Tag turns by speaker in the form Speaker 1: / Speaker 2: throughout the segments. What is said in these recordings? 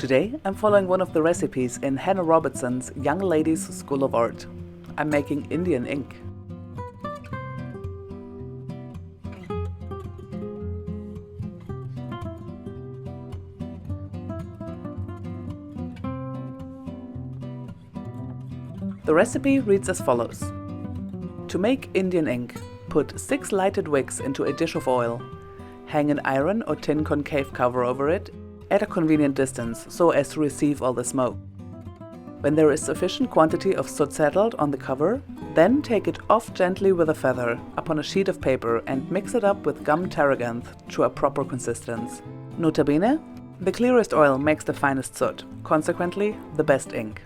Speaker 1: Today I'm following one of the recipes in Hannah Robertson's Young Ladies School of Art. I'm making Indian ink. The recipe reads as follows. To make Indian ink, put 6 lighted wicks into a dish of oil. Hang an iron or tin concave cover over it at a convenient distance so as to receive all the smoke. When there is sufficient quantity of soot settled on the cover, then take it off gently with a feather upon a sheet of paper and mix it up with gum tarragon to a proper consistence. Nota bene, the clearest oil makes the finest soot, consequently the best ink.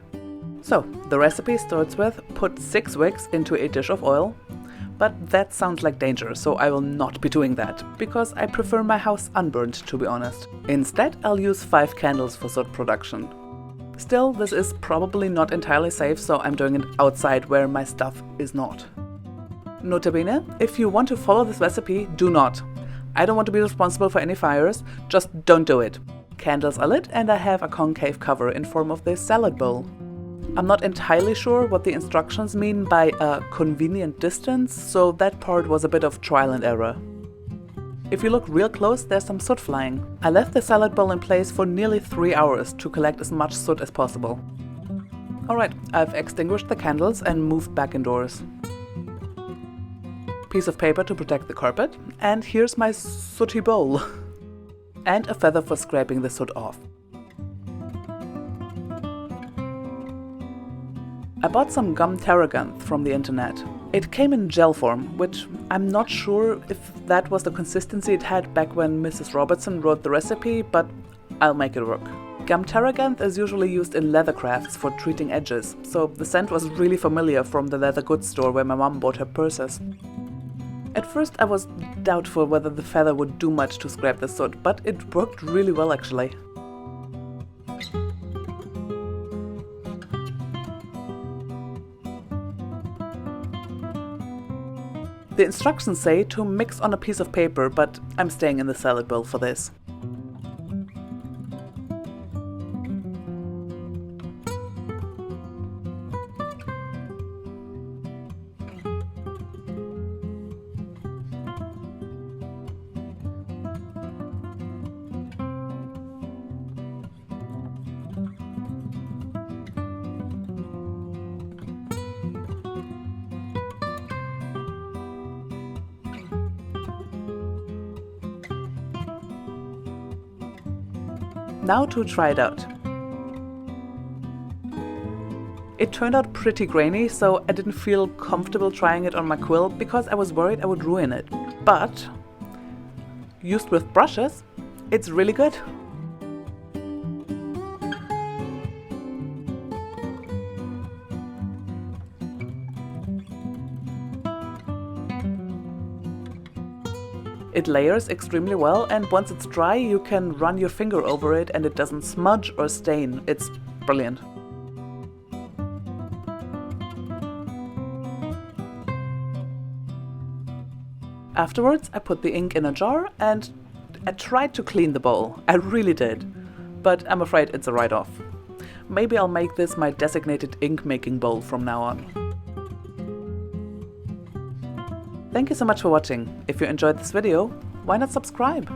Speaker 1: So, the recipe starts with put 6 wicks into a dish of oil, but that sounds like danger, so I will not be doing that, because I prefer my house unburnt, to be honest. Instead, I'll use 5 candles for soot production. Still, this is probably not entirely safe, so I'm doing it outside where my stuff is not. Nota bene, if you want to follow this recipe, do not. I don't want to be responsible for any fires, just don't do it. Candles are lit and I have a concave cover in form of this salad bowl. I'm not entirely sure what the instructions mean by a convenient distance, so that part was a bit of trial and error. If you look real close, there's some soot flying. I left the salad bowl in place for nearly 3 hours to collect as much soot as possible. Alright, I've extinguished the candles and moved back indoors. Piece of paper to protect the carpet, and here's my sooty bowl. And a feather for scraping the soot off. I bought some gum tarragon from the internet. It came in gel form, which I'm not sure if that was the consistency it had back when Mrs. Robertson wrote the recipe, but I'll make it work. Gum tarragon is usually used in leather crafts for treating edges, so the scent was really familiar from the leather goods store where my mom bought her purses. At first I was doubtful whether the feather would do much to scrape the soot, but it worked really well actually. The instructions say to mix on a piece of paper, but I'm staying in the salad bowl for this. Now to try it out. It turned out pretty grainy, so I didn't feel comfortable trying it on my quill because I was worried I would ruin it. But, used with brushes, it's really good. It layers extremely well, and once it's dry you can run your finger over it and it doesn't smudge or stain. It's brilliant. Afterwards I put the ink in a jar and I tried to clean the bowl. I really did. But I'm afraid it's a write-off. Maybe I'll make this my designated ink making bowl from now on. Thank you so much for watching. If you enjoyed this video, why not subscribe?